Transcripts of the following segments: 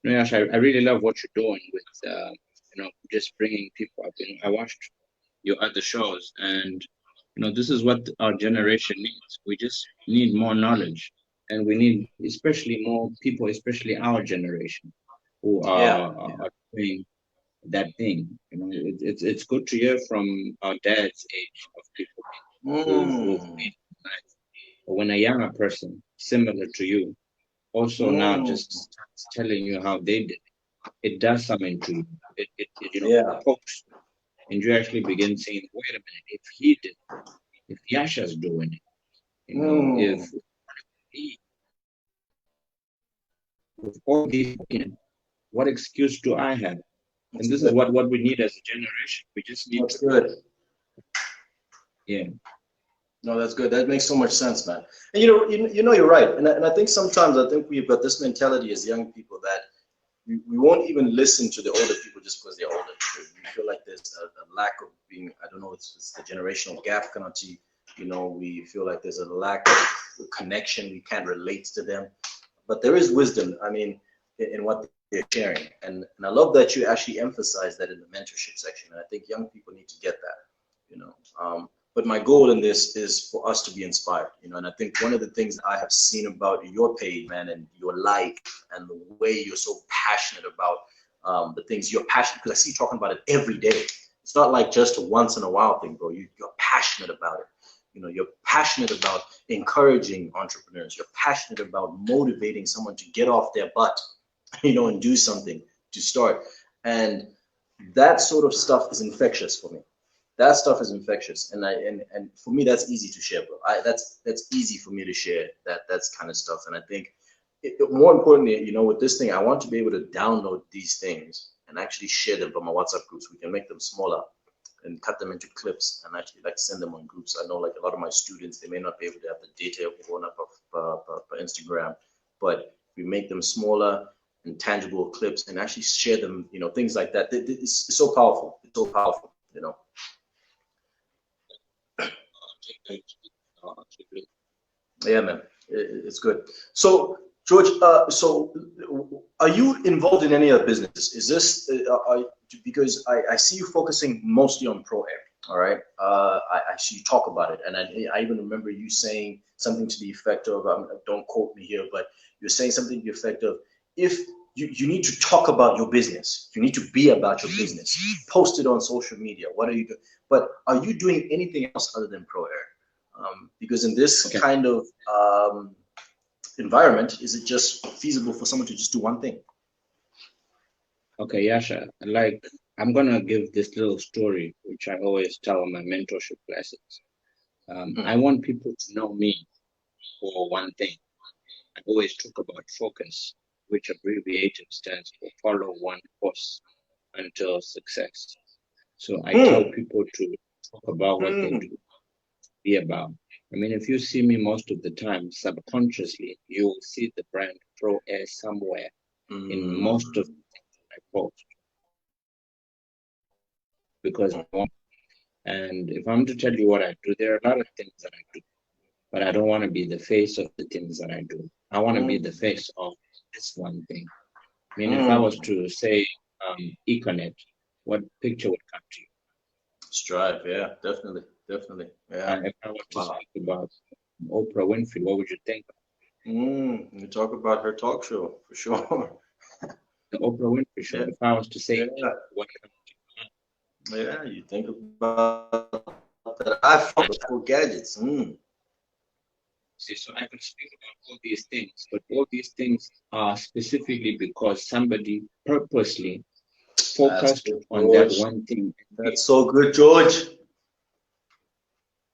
No, Yash, I really love what you're doing with, just bringing people up. I watched your other shows, and this is what our generation needs. We just need more knowledge, and we need especially more people, especially our generation, who Yeah. are doing that thing. It's good to hear from our dad's age of people who've Mm. made it in life. But when a younger person, similar to you, also now Mm. just starts telling you how they did it does something to you. It Yeah. pokes, and you actually begin saying, "Wait a minute! If he did, if Yasha's doing it, if Mm. he, with all these, what excuse do I have?" That's And this is good. what we need as a generation. We just need That's to, good. yeah, No, that's good. That makes so much sense, man. And you're right. And I think sometimes I think we've got this mentality as young people that we won't even listen to the older people just because they're older. We feel like there's a lack of being, I don't know, it's the generational gap penalty. We feel like there's a lack of connection. We can't relate to them. But there is wisdom, I mean, in what they're sharing. And I love that you actually emphasize that in the mentorship section. And I think young people need to get that, you know. But my goal in this is for us to be inspired, and I think one of the things I have seen about your page, man, and your life and the way you're so passionate about the things you're passionate, because I see you talking about it every day. It's not like just a once in a while thing, bro. You're passionate about it. You're passionate about encouraging entrepreneurs. You're passionate about motivating someone to get off their butt, and do something to start. And that sort of stuff is infectious for me. That stuff is infectious, and for me that's easy to share, bro. That's easy for me to share that's kind of stuff. And I think more importantly, with this thing, I want to be able to download these things and actually share them from my WhatsApp groups. We can make them smaller and cut them into clips and actually like send them on groups. I know like a lot of my students, they may not be able to have the data going up of Instagram, but we make them smaller and tangible clips and actually share them, things like that. It's so powerful. It's so powerful. Yeah, man, it's good. So, George, so are you involved in any other businesses? Is this because I see you focusing mostly on Pro Air, all right? I see you talk about it, and I even remember you saying something to the effect of, don't quote me here, but you're saying something to the effect of, if you need to talk about your business, you need to be about your business, post it on social media. What are you doing? But are you doing anything else other than Pro Air? Because in this okay, kind of environment, is it just feasible for someone to just do one thing? okay, Yasha. Like, I'm gonna give this little story, which I always tell in my mentorship classes. I Mm, want people to know me for one thing. I always talk about focus, which abbreviation stands for follow one course until success. So I tell mm, people to talk about what they mm, do, be about. I mean, if you see me most of the time, subconsciously, you will see the brand Pro Air somewhere in most of mm, the things that I post because I want. And if I'm to tell you what I do, there are a lot of things that I do, but I don't want to be the face of the things that I do. I want to be the mm, face of this one thing. I mean, if I was mm. to say Econet, what picture would come to you? Strive, yeah, definitely, definitely, yeah. If I was to Wow. speak about Oprah Winfrey, what would you think of? You talk about her talk show for sure. The Oprah Winfrey Show? Yeah, If I was to say yeah, that, what comes to yeah. You think about that iPhone, those cool gadgets. see? So I could speak about all these things, but all these things are specifically because somebody purposely That's focused good, on that George. one thing. That's so good, George.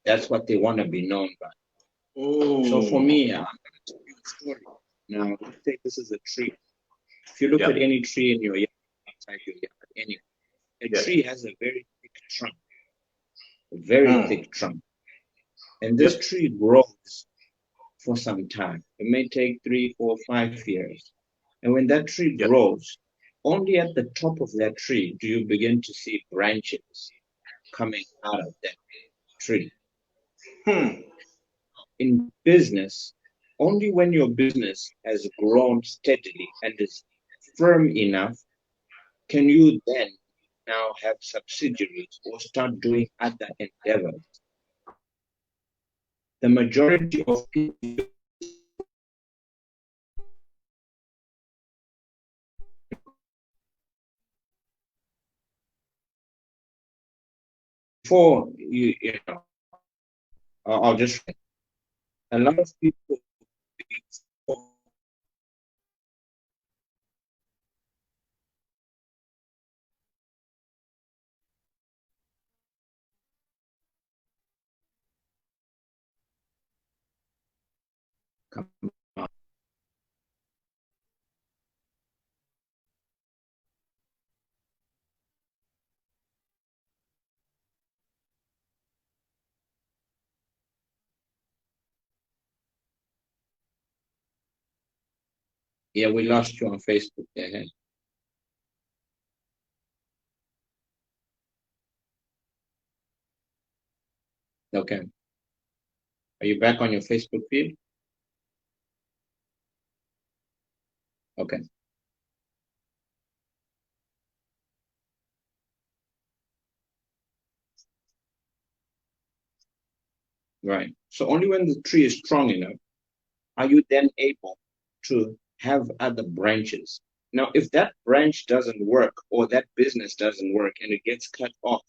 That's what they want to be known by. So for Mm. me, I'm going to tell you a story. Now, let's say this is a tree. If you look Yeah, at any tree in your yard, outside your yard, anyway, a yeah. tree has a very thick trunk, a very Mm. thick trunk. And this Yep. tree grows for some time. It may take 3, 4, 5 years. And when that tree Yep. grows, only at the top of that tree do you begin to see branches coming out of that tree. Hmm. In business, only when your business has grown steadily and is firm enough, can you then now have subsidiaries or start doing other endeavors? The majority of people before you know, I'll just a lot of people before come out. Yeah, we lost you on Facebook. Yeah. Okay. Are you back on your Facebook feed? Okay. Right. So only when the tree is strong enough are you then able to have other branches. Now, if that branch doesn't work or that business doesn't work and it gets cut off,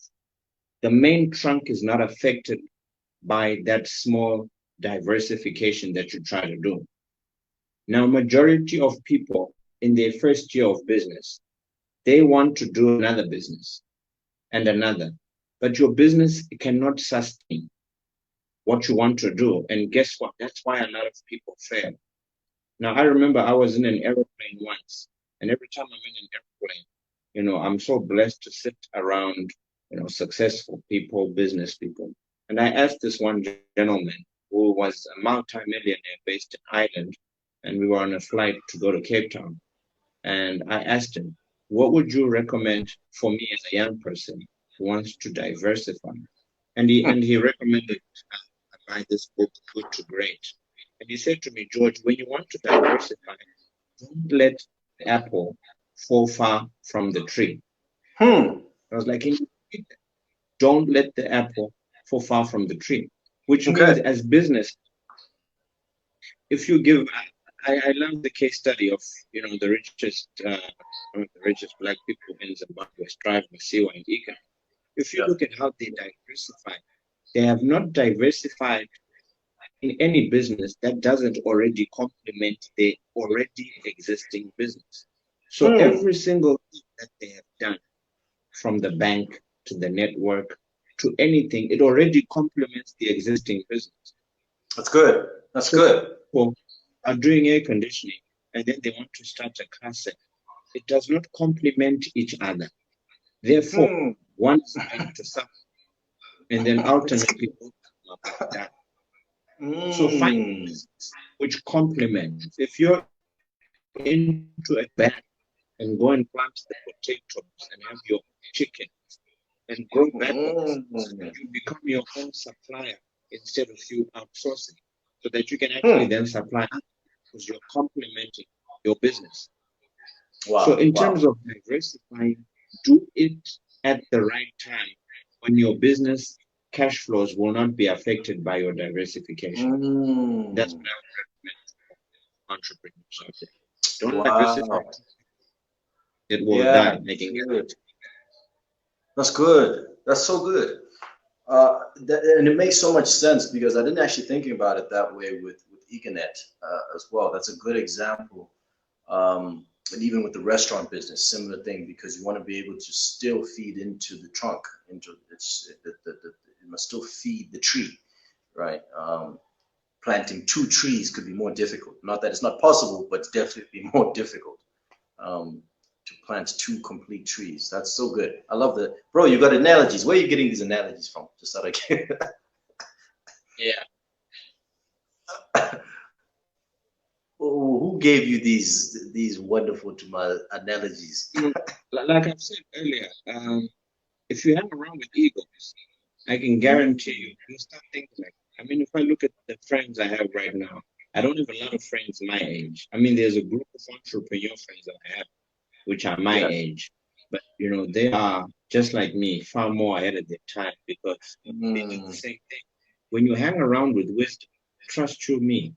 the main trunk is not affected by that small diversification that you try to do. Now, majority of people in their first year of business, they want to do another business and another, but your business cannot sustain what you want to do. And guess what? That's why a lot of people fail. Now, I remember I was in an airplane once, and every time I'm in an airplane, I'm so blessed to sit around, successful people, business people. And I asked this one gentleman who was a multi-millionaire based in Ireland, and we were on a flight to go to Cape Town. And I asked him, what would you recommend for me as a young person who wants to diversify? And he recommended I buy this book, Good to Great. And he said to me, George, when you want to diversify, don't let the apple fall far from the tree. Hmm. I was like, don't let the apple fall far from the tree, which means Okay. as business, if you give, I love the case study of, the richest, one of the richest black people in Zimbabwe, Strive Masiwa and Ika. If you Yeah. look at how they diversify, they have not diversified in any business that doesn't already complement the already existing business. So Hmm. every single thing that they have done, from the bank to the network to anything, it already complements the existing business. That's good. That's So good. people are doing air conditioning and then they want to start a car set. It does not complement each other. Therefore, Hmm. one is going to suffer and then ultimately both of them are done. So find a Hmm. business which complements. If you're into a bank and go and plant the potatoes and have your chickens and grow backwards, Hmm. you become your own supplier instead of you outsourcing, so that you can actually then Hmm. supply because you're complementing your business. So Wow. in terms Wow. of diversifying, do it at the right time when your business cash flows will not be affected by your diversification. That's Hmm. what I would recommend to entrepreneurs out there. Don't diversify, Wow. it will Yeah. die. I can Good. guarantee. That's good. That's so good. And it makes so much sense because I didn't actually thinking about it that way with Econet as well. That's a good example. And even with the restaurant business, similar thing because you want to be able to still feed into the trunk, into it must still feed the tree, right? Planting two trees could be more difficult. Not that it's not possible, but it's definitely more difficult. Um, to plant two complete trees. That's so good. I love the bro. You got analogies. Where are you getting these analogies from? Just so I can. Yeah. Oh, who gave you these wonderful to my analogies? Like I've said earlier, if you hang around with egos, I can guarantee you, you start thinking like, I mean, if I look at the friends I have right now, I don't have a lot of friends my age. I mean, there's a group of entrepreneur friends that I have. which are my Yeah. age. But they are just like me, far more ahead of their time because they do the Mm, same thing. When you hang around with wisdom, trust you me,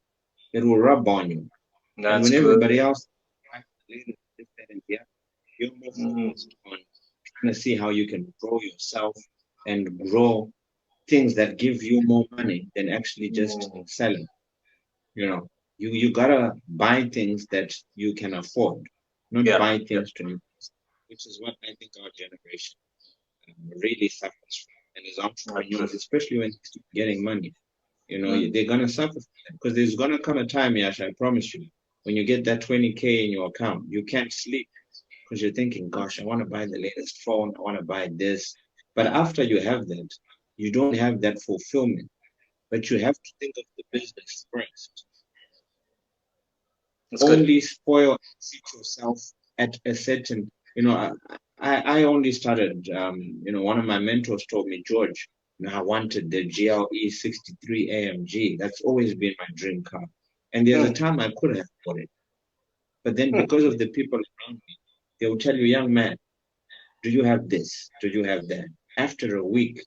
it will rub on you. And that's when good. everybody else later, this, that, and the other, you're more Mm, focused on trying to see how you can grow yourself and grow things that give you more money than actually just mm. selling. You know, you gotta buy things that you can afford, not Yeah. buy Yeah. things to invest, which is what I think our generation really suffers from. And as That's true. entrepreneurs, especially when they start getting money, Mm. they're gonna suffer from that because there's gonna come a time, Yasha, I promise you, when you get that 20K in your account, you can't sleep because you're thinking, gosh, I want to buy the latest phone, I want to buy this. But after you have that, you don't have that fulfillment. But you have to think of the business first. That's good. Only spoil and seat yourself at a certain, I only started, one of my mentors told me, George, I wanted the GLE 63 AMG. That's always been my dream car. And there's a Mm, time I could have bought it. But then mm, because of the people around me, they will tell you, young man, do you have this? Do you have that? After a week,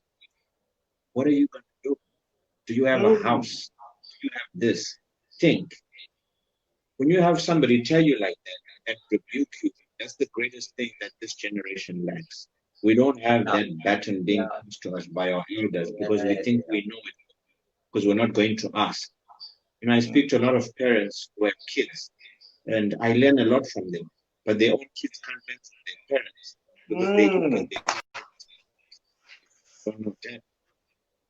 what are you going to do? Do you have a mm. house? Do you have this? Think. When you have somebody tell you like that and rebuke you, that's the greatest thing that this generation lacks. We don't have Yeah. that baton being Yeah. passed to us by our elders because we Yeah. think we know it because we're not going to ask. I speak to a lot of parents who have kids and I learn a lot from them, but their own kids can't learn from their parents because they look at Mm. their parents and don't know that.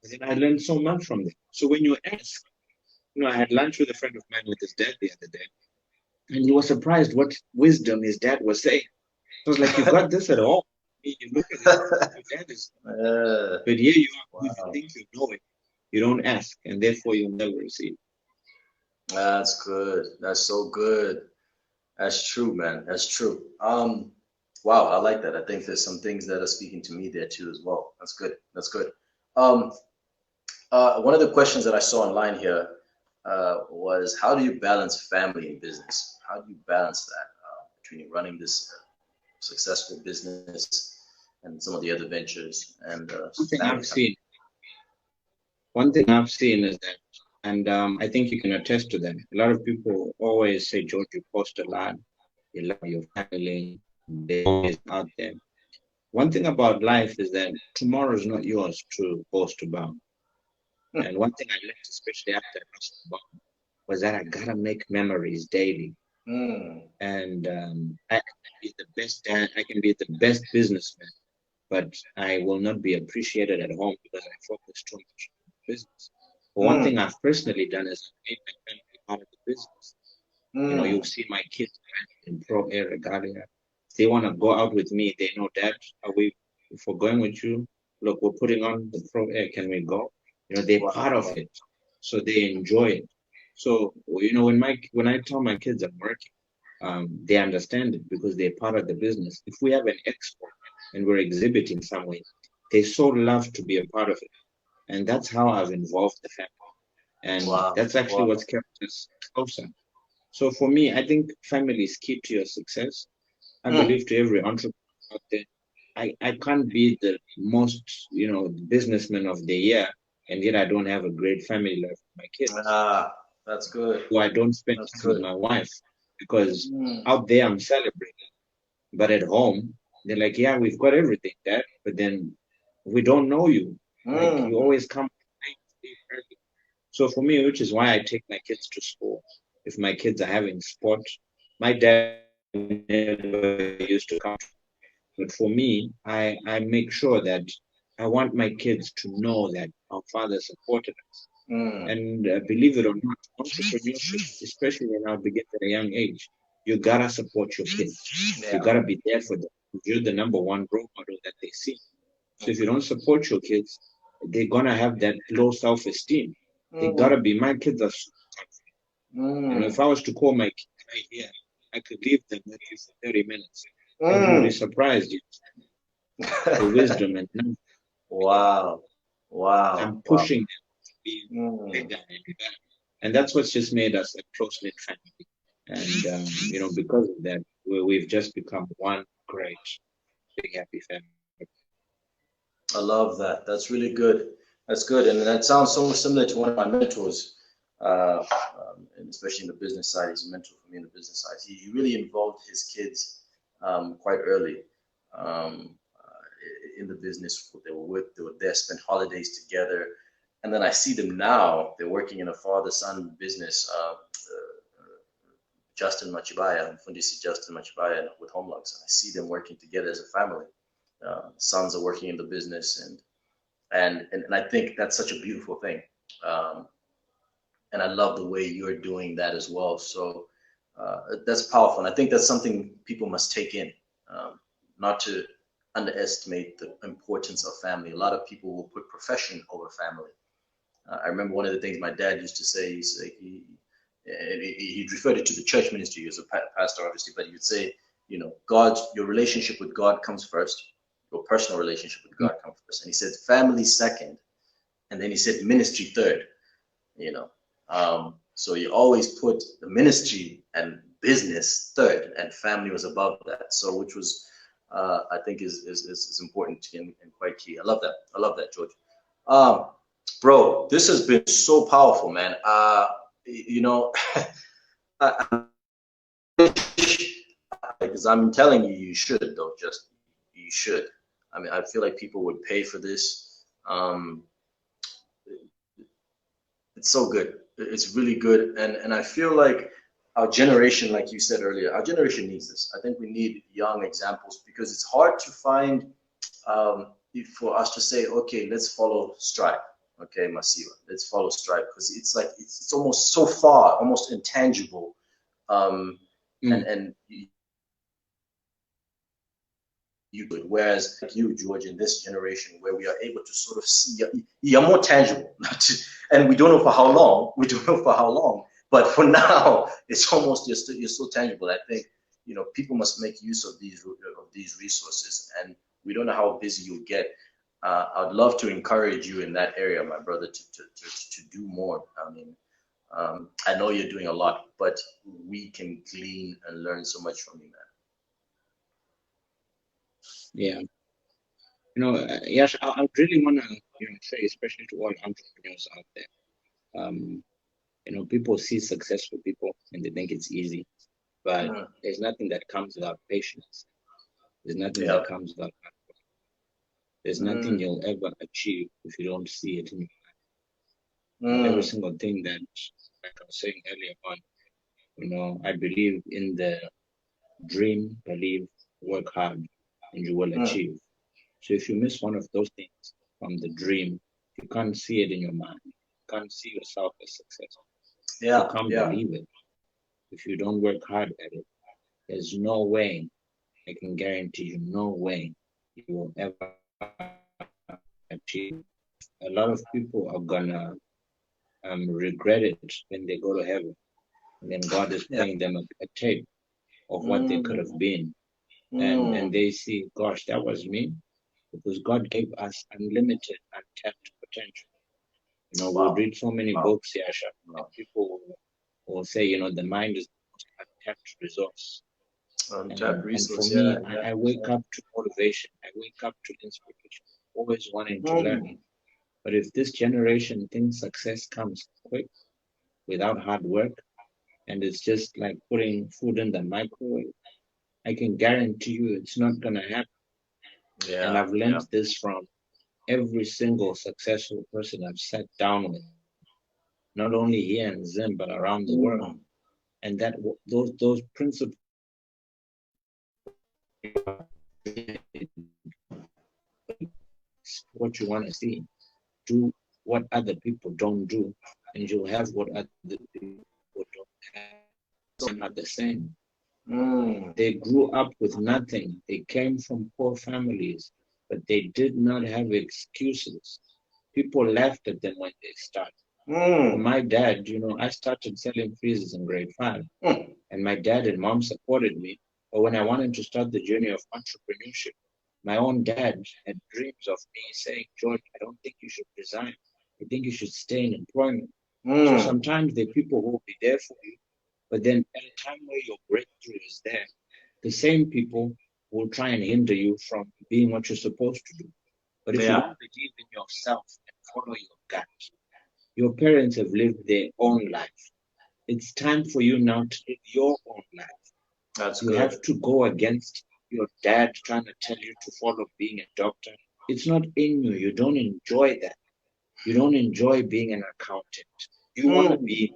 And then I learned so much from them. So when you ask, I had lunch with a friend of mine with his dad the other day, and he was surprised what wisdom his dad was saying. I was like, you got this at all? You look at it, your dad is, Uh, but here you are, you wow. think you know it. You don't ask, and therefore you'll never receive. That's good. That's so good. That's true, man. That's true. Wow, I like that. I think there's some things that are speaking to me there too as well. That's good. That's good. Um, one of the questions that I saw online here was how do you balance family and business? How do you balance that between running this successful business and some of the other ventures and One thing family I've time? seen, is that, and I think you can attest to that. A lot of people always say, George, you post a lot, you love your family, they're always out there. One thing about life is that tomorrow is not yours to boast about. And one thing I learned, especially after I lost my mom, was that I gotta make memories daily. Mm, And I can be the best dad, I can be the best businessman, but I will not be appreciated at home because I focus too much on business. But one thing mm, I've personally done is I've made my family part of the business. You'll mm. see my kids in Pro Air Regalia. If they want to go out with me, they know, Dad, if we're going with you, look, we're putting on the Pro Air, can we go? They're part of Wow. it. So they enjoy it. So, when I tell my kids I'm working, they understand it because they're part of the business. If we have an expo and we're exhibiting somewhere, they so love to be a part of it. And that's how I've involved the family. And Wow. that's actually Wow. what's kept us closer. So for me, I think family is key to your success. I Mm, believe to every entrepreneur out there, I can't be the most, businessman of the year, and yet I don't have a great family life with my kids. ah, that's good. Or I don't spend That's time with good. my wife because Mm, out there I'm celebrating. But at home, they're like, yeah, we've got everything, Dad. But then we don't know you. Like you mm, always come late, leave early. So for me, which is why I take my kids to school. If my kids are having sport, my dad never used to come. But for me, I make sure that I want my kids to know that our father supported us. mm. And believe it or not, entrepreneurship, especially when I begin at a young age, you gotta support your kids. You Yeah. gotta be there for them. You're the number one role model that they see. So if you don't support your kids, they're gonna have that low self-esteem. They gotta Mm, be. My kids are so confident. mm, If I was to call my kids right here, I could leave them with you for 30 minutes, and you'll be mm. surprised the wisdom and knowledge. Wow. Wow. I'm Wow. pushing them to be Mm. bigger and better. And that's what's just made us a close-knit family. And, because of that. where we've just become one great, big, happy family. I love that. That's really good. That's good. And that sounds so similar to one of my mentors, and especially in the business side. He's a mentor for me in the business side. He really involved his kids quite early in the business. They were there, spent holidays together. And then I see them now. They're working in a father-son business. Justin Machibaya, Fundisi Justin Machibaya with Homelux. And I see them working together as a family. Sons are working in the business, and I think that's such a beautiful thing. Um, and I love the way you're doing that as well. So that's powerful. And I think that's something people must take in, not to underestimate the importance of family. A lot of people will put profession over family. I remember one of the things my dad used to say. He referred it to the church ministry. He was a pastor, obviously, but he would say, your relationship with God comes first. Your personal relationship with God comes first. And he said family second, and then he said ministry third. So you always put the ministry and business third, and family was above that. So which was, I think, is important and quite key. I love that. I love that, George. Bro, this has been so powerful, man. I, because I'm telling you, you should though. Just you should. I mean, I feel like people would pay for this. It's so good. It's really good, and I feel like our generation, like you said earlier, our generation needs this. I think we need young examples because it's hard to find for us to say, okay, let's follow Stripe. Okay, Masiwa, let's follow Stripe because it's like it's almost so far, almost intangible. And you could. Whereas like you, George, in this generation where we are able to sort of see you're more tangible. And we don't know for how long. We don't know for how long. But for now, it's almost you're so tangible. I think people must make use of these resources, and we don't know how busy you'll get. I'd love to encourage you in that area, my brother, to do more. I mean, I know you're doing a lot, but we can glean and learn so much from you, man. Yeah. Yes, I would really want to, say, especially to all entrepreneurs out there, people see successful people and they think it's easy, but there's nothing that comes without patience. There's nothing that comes without hard work. There's nothing you'll ever achieve if you don't see it in your life. Every single thing that, like I was saying earlier on, I believe in the dream, believe, work hard, and you will achieve. So if you miss one of those things from the dream, you can't see it in your mind. You can't see yourself as successful. You can't believe it. If you don't work hard at it, there's no way, I can guarantee you, no way you will ever achieve. A lot of people are gonna regret it when they go to heaven. And then God is playing them a tape of what they could have been. And they see, gosh, that was me. Because God gave us unlimited, untapped potential. We'll read so many books, Yasha, and people will say, the mind is the most untapped resource. Untapped resource. And for me, I wake up to motivation. I wake up to inspiration, always wanting to learn. But if this generation thinks success comes quick, without hard work, and it's just like putting food in the microwave, I can guarantee you it's not going to happen. And I've learned this from every single successful person I've sat down with, not only here in Zim, but around the world. And that those principles, what you want to see, do what other people don't do, and you'll have what other people don't have. Some are the same. They grew up with nothing. They came from poor families, but they did not have excuses. People laughed at them when they started. My dad, I started selling freezers in grade 5, and my dad and mom supported me. But when I wanted to start the journey of entrepreneurship, my own dad had dreams of me saying, George, I don't think you should resign. I think you should stay in employment. So sometimes there are people who will be there for you, but then at a time where your breakthrough is there, the same people will try and hinder you from being what you're supposed to do. But if you Yeah. don't believe in yourself and follow your gut, your parents have lived their own life. It's time for you now to live your own life. That's You good. have to go against your dad trying to tell you to follow being a doctor. It's not in you. You don't enjoy that. You don't enjoy being an accountant. You want to Mm. be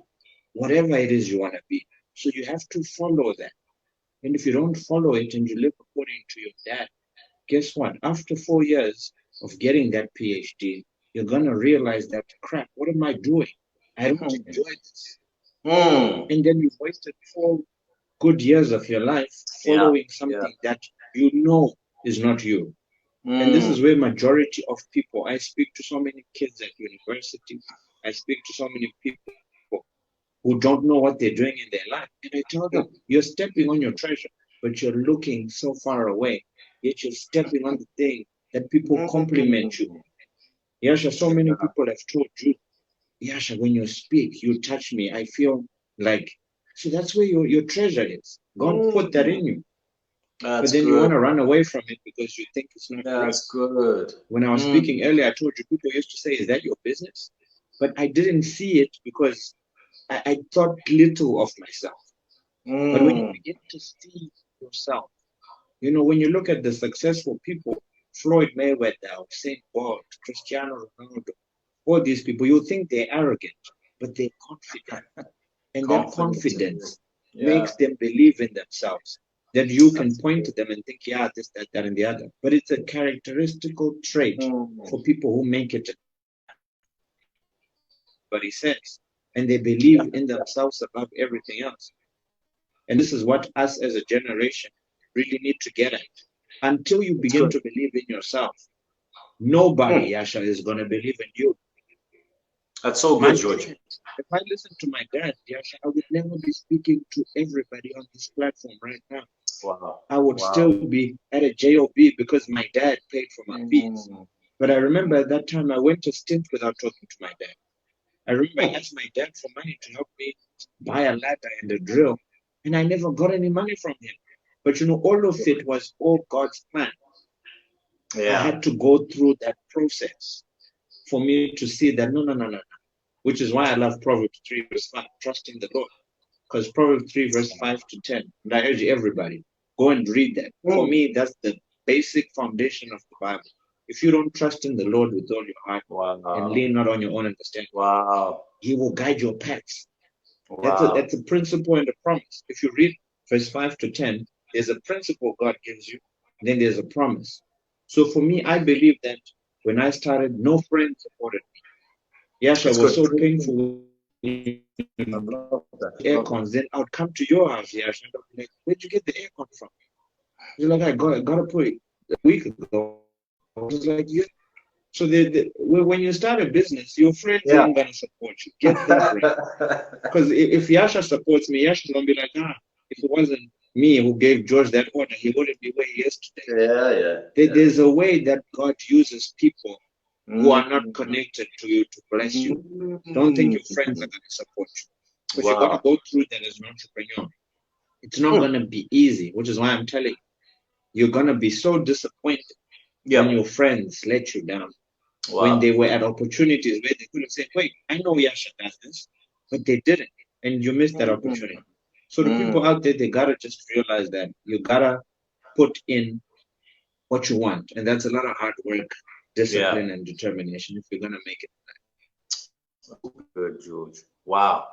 whatever it is you want to be. So you have to follow that. And if you don't follow it and you live according to your dad, guess what? After 4 years of getting that PhD, you're going to realize that, crap, what am I doing? I don't Mm. enjoy this. Mm. And then you've wasted 4 good years of your life Yeah. following Yeah. something that you know is not you. And this Mm. is where majority of people, I speak to so many kids at university, I speak to so many people who don't know what they're doing in their life. And I tell them, you're stepping on your treasure, but you're looking so far away, yet you're stepping on the thing that people compliment you. Mm. Yasha, so many Yeah. people have told you, Yasha, when you speak, you touch me. I feel like, so that's where your treasure is. God put that Mm. in you. But That's then you good. want to run away from it because you think it's not real. That's good. When I was speaking Mm. earlier, I told you people used to say, is that your business? But I didn't see it because I thought little of myself. But when you Mm. begin to see yourself, when you look at the successful people, Floyd Mayweather, Usain Bolt, Cristiano Ronaldo, all these people, you think they're arrogant, but they're confident. And that Confidence in you. confidence Yeah. makes them believe in themselves. That you can That's point good. to them and think, yeah, this, that, and the other. But it's a characteristical trait Mm. for people who make it in life. They know what everybody says, and they Yeah. believe in themselves above everything else. And this is what us as a generation really need to get at. Until you That's begin good. to believe in yourself, nobody, Mm. Yasha, is going to believe in you. That's so My good, George. dad, if I listened to my dad, Yasha, I would never be speaking to everybody on this platform right now. Wow. I would Wow. still be at a job because my dad paid for my fees. Mm. But I remember at that time I went a stint without talking to my dad. I remember I asked my dad for money to help me buy a ladder and a drill, and I never got any money from him. But all of it was all God's plan. I Yeah. had to go through that process for me to see that no, no, no, no, no. Which is why I love Proverbs 3, verse 5, trusting the Lord. Because Proverbs 3, verse 5 to 10, and I urge everybody, go and read that. For Mm. me, that's the basic foundation of the Bible. If you don't trust in the Lord with all your heart and Wow. lean not on your own understanding, Wow. He will guide your paths. That's a, Wow. that's a principle and a promise. If you read verse 5 to 10, there's a principle God gives you, then there's a promise. So for me, I believe that when I started, no friend supported me. Yasha That's was good. so painful when you I love that. need Love that. air cons. Then I would come to your house, Yasha, and I'd be like, where'd you get the air con from? You're like, I got to put it a week ago. I was like, yeah. So when you start a business, your friends ain't Yeah. gonna support you. Get them friends. Because if Yasha supports me, Yasha's gonna be like, if it wasn't me who gave George that order, he wouldn't be where he is today. Yeah, yeah, yeah. There's a way that God uses people who are not Mm. connected to you to bless you. Don't think Mm. your friends are gonna support you. Because you're gonna Wow. go through that as an entrepreneur. It's not Mm. gonna be easy, which is why I'm telling you, you're gonna be so disappointed when Yep. your friends let you down. When Wow. they were at opportunities where they could have said, wait, I know Yasha does this, but they didn't. And you missed that Mm. opportunity. So the people Mm. out there, they gotta just realize that you gotta put in what you want. And that's a lot of hard work, Yeah. discipline, and determination if you're gonna make it. So good, George. Wow.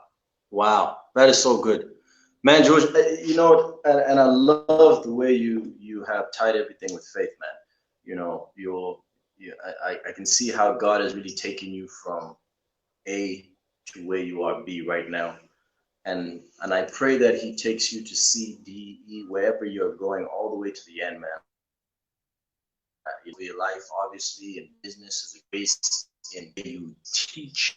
Wow. That is so good. Man, George, and I love the way you have tied everything with faith, man. I can see how God has really taken you from A to where you are B right now. And I pray that he takes you to C, D, E, wherever you're going, all the way to the end, man. Your life, obviously, and business is a grace in where you teach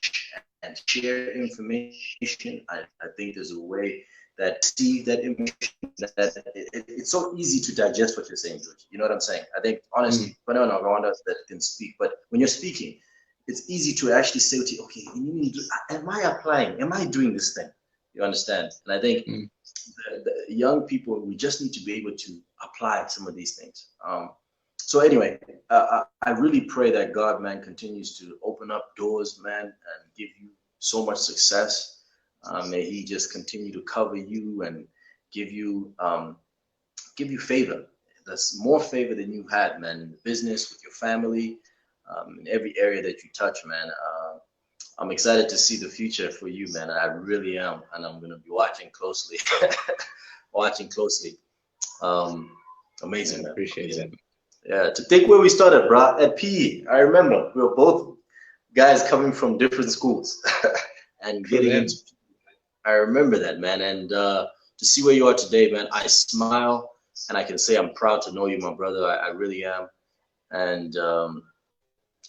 and share information. I think there's a way that receive that information that it's so easy to digest what you're saying, George. You know what I'm saying? I think honestly, Mm. but no, Rwanda that can speak, but when you're speaking, it's easy to actually say, okay, am I applying? Am I doing this thing? You understand? And I think Mm. the young people, we just need to be able to apply some of these things. So anyway, I really pray that God, man, continues to open up doors, man, and give you so much success. May He just continue to cover you and give you favor. That's more favor than you've had, man, in the business, with your family, in every area that you touch, man. I'm excited to see the future for you, man. I really am, and I'm gonna be watching closely, watching closely. Um, I amazing, man. appreciate that. Amazing. Yeah, to think where we started, bro, at PE. I remember we were both guys coming from different schools and True getting that. into. I remember that, man, and to see where you are today, man, I smile and I can say I'm proud to know you, my brother. I really am, and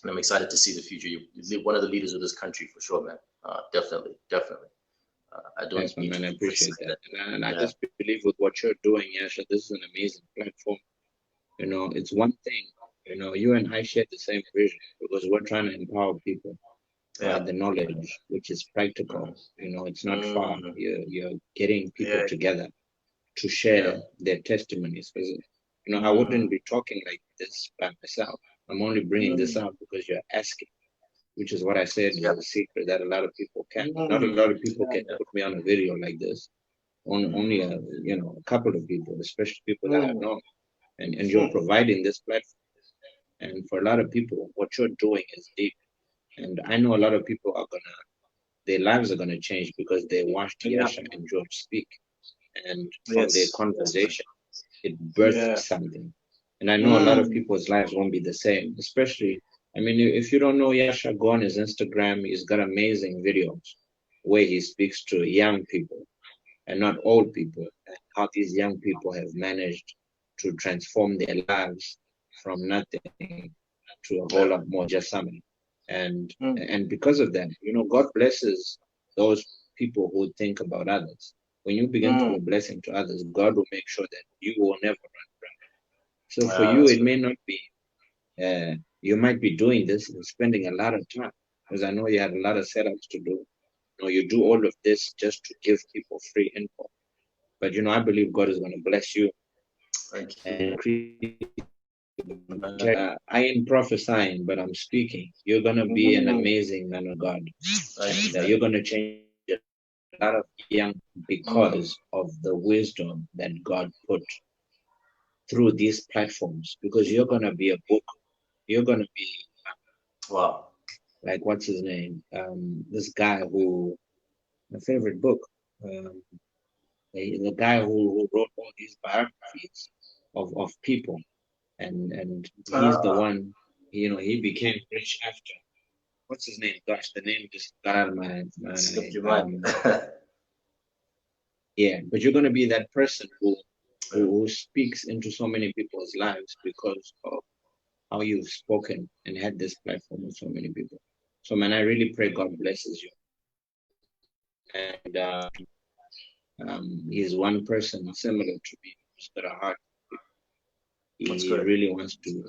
I'm excited to see the future. You're one of the leaders of this country for sure, man. Definitely, definitely. I don't Thanks, my need to man. I say appreciate that. that. And I Yeah. just believe with what you're doing, Yasha, this is an amazing platform. It's one thing, you and I share the same vision because we're trying to empower people by Yeah. the knowledge, which is practical. It's not far. Mm, You're getting people yeah. together to Yeah. share their testimonies. Because, I Mm, wouldn't be talking like this by myself. I'm only bringing this mm, out because you're asking, which is what I said yeah. is a secret that a lot of people can. Not a Mm, lot of people yeah. can Yeah. put me on a video like this. Only a couple of people, especially people that I Mm, know. And you're providing this platform. And for a lot of people, what you're doing is deep. And I know a lot of people their lives are gonna change because they watched yeah. Yasha and George speak, and from their Yes. Yes, man. conversation, it birthed Yeah. something. And I know a lot of Mm, people's lives won't be the same. Especially, I mean, if you don't know Yasha, go on his Instagram. He's got amazing videos where he speaks to young people and not old people, and how these young people have managed to transform their lives from nothing to a whole lot yeah. more, just something. Mm, And because of that, God blesses those people who think about others. When you begin to be a mm. blessing to others, God will make sure that you will never run dry. So for you, That's it good. may not be, you might be doing this and spending a lot of time, because I know you had a lot of setups to do. You do all of this just to give people free info. But I believe God is going to bless you Thank and you, increase you. man. I ain't prophesying, but I'm speaking. You're going to be an Mm, amazing man of God. thank And you, man. you're going to change a lot of young because Mm, of the wisdom that God put through these platforms. Because you're going to be a book. You're going to be wow. like, what's his name? This guy my favorite book. Um, the guy who wrote all these biographies of people, and he's the Ah, one. He became rich after. What's his name? Gosh, the name just got out of slipped my your mind. yeah. But you're gonna be that person who speaks into so many people's lives because of how you've spoken and had this platform with so many people. So man, I really pray God blesses you. And he's one person similar to me who's got a heart. That's He good. really wants to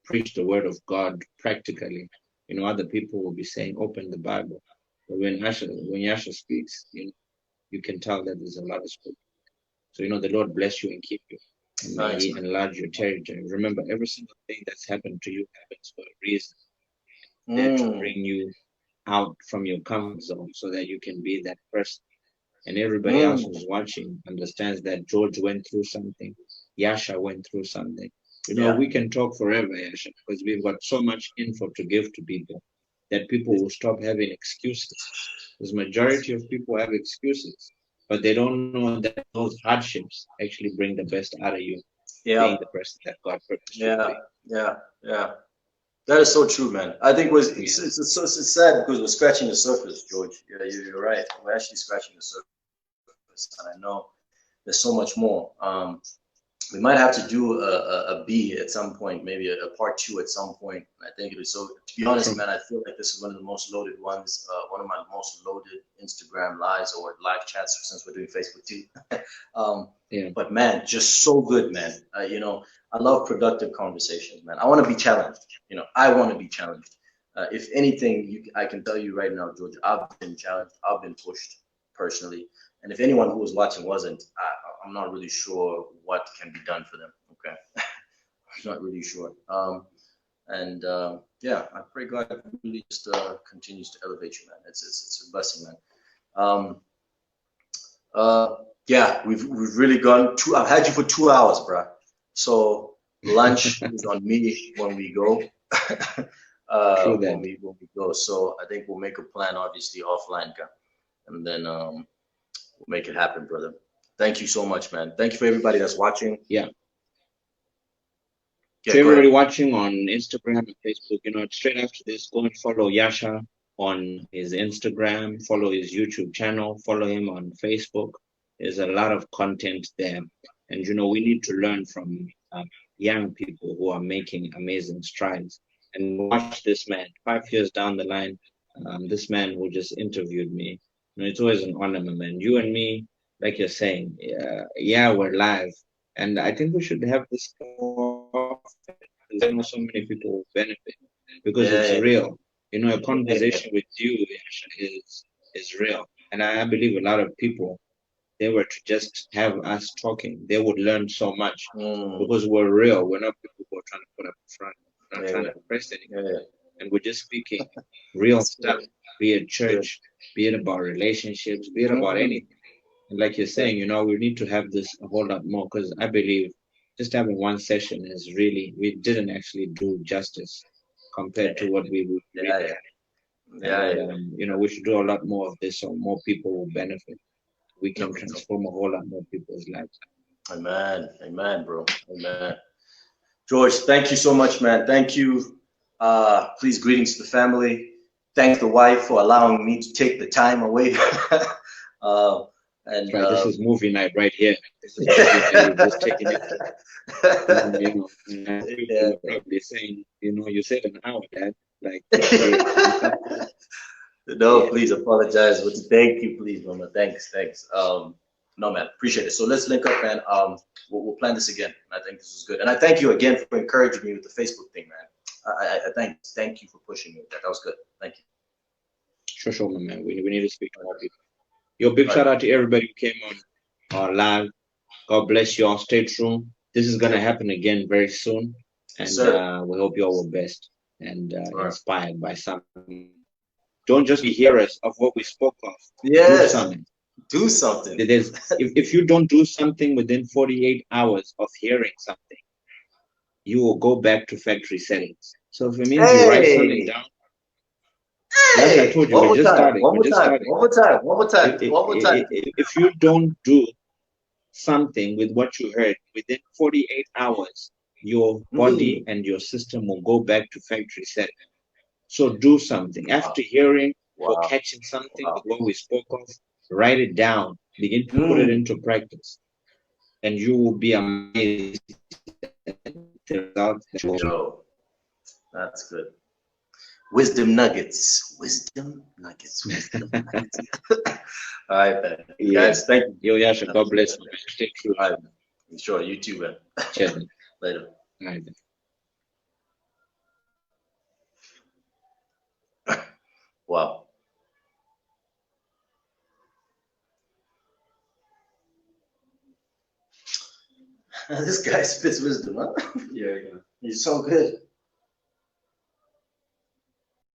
preach the word of God practically. Other people will be saying, open the Bible. But when Yasha speaks, you can tell that there's a lot of scripture. So, the Lord bless you and keep you. And may Thanks, He man. enlarge your territory. Remember, every single thing that's happened to you happens for a reason. There to Mm, bring you out from your comfort zone so that you can be that person. And everybody else mm, who's watching understands that George went through something, Yasha went through something. yeah. We can talk forever, Yasha, because we've got so much info to give to people that people will stop having excuses. Because majority of people have excuses, but they don't know that those hardships actually bring the best out of you, being Yeah. the person that God purposed you to Yeah. be. Yeah. Yeah. That is so true, man. I think was Yeah. it's sad because we're scratching the surface, George. Yeah, you're right. We're actually scratching the surface, and I know there's so much more. We might have to do a B at some point, maybe a part two at some point. I think it is so. To be honest, True. man, I feel like this is one of the most loaded ones. One of my most loaded Instagram lives or live chats since we're doing Facebook too. um, Yeah. but man, just so good, man. I love productive conversations, man. I want to be challenged. I want to be challenged. If anything, I can tell you right now, George, I've been challenged. I've been pushed. personally. And if anyone who was watching wasn't, I'm not really sure what can be done for them. Okay, I'm not really sure. And yeah, I pray God really just continues to elevate you, man. It's a blessing, man. Um, yeah, we've really gone two. I've had you for 2 hours, bro. So lunch is on me when we go. True When that. we go. So I think we'll make a plan, obviously offline, and then we'll make it happen, brother. Thank you so much, man. Thank you for everybody that's watching. Yeah. Yeah, To go everybody ahead. watching on Instagram and Facebook, straight after this, go and follow Yasha on his Instagram, follow his YouTube channel, follow him on Facebook. There's a lot of content there. And, we need to learn from young people who are making amazing strides. And watch this man, 5 years down the line, this man who just interviewed me. It's always an honor, my man. You and me, like you're saying, yeah, we're live. And I think we should have this more often. I know so many people will benefit because it's Yeah, real. A yeah, conversation with you Yasha, is real. And I believe a lot of people, they were to just have us talking, they would learn so much mm, because we're real. We're not people who are trying to put up front. We're not yeah, trying to impress yeah, anyone. yeah. And we're just speaking real It's good. stuff, be it It's good. church, be it about relationships, be it about Mm, anything. And like you're yeah, saying, we need to have this a whole lot more because I believe just having one session is really, we didn't actually do justice compared to what we would yeah, really yeah, have. yeah, And, yeah. we should do a lot more of this so more people will benefit. We No, can no. transform a whole lot more people's lives. Amen. Amen, bro. Amen. George, thank you so much, man. Thank you. Please, greetings to the family. Thank the wife for allowing me to take the time away. uh, That's and right. This is movie night right here. This is movie night. We've just taken it to, and I know people yeah. were probably saying, you said an hour, Dad. Like, we can't do it. No, Yeah. please apologize. But thank you, please, Mama. Thanks, thanks. No, man, appreciate it. So let's link up, man. We'll plan this again. I think this is good, and I thank you again for encouraging me with the Facebook thing, man. I thank you for pushing me with that. That was good. Thank you. Sure, my man. We need to speak to more people. Yo, big All right. shout out to everybody who came on live. God bless you all. Stay true. This is gonna Yep. happen again very soon, Yes, and sir. we hope you all were blessed and All right. inspired by something. Don't just be hearers of what we spoke of. Do Yes. something. Do something. There's if you don't do something within 48 hours of hearing something, you will go back to factory settings. So if it means you write something Hey. down, yes, I Hey. told you One we're more just time. starting. One We're more just time. starting. One more time. One more time. One more time. If you don't do something with what you heard within 48 hours, your body Mm. and your system will go back to factory setting. So do something. Wow. After hearing or Wow. catching something Wow. with what we spoke of, write it down. Begin to put it Mm. into practice. And you will be amazed at the results that you will see. Yo, that's good. Wisdom nuggets. Wisdom nuggets. Wisdom nuggets. All right, man. Yeah. Guys, thank you. Yo, Yasha, God bless you, man. Stay true. All right, man. Sure. You too, man. Cheers, man. Later. All right. Wow. This guy spits wisdom, huh? Yeah, yeah. He's so good.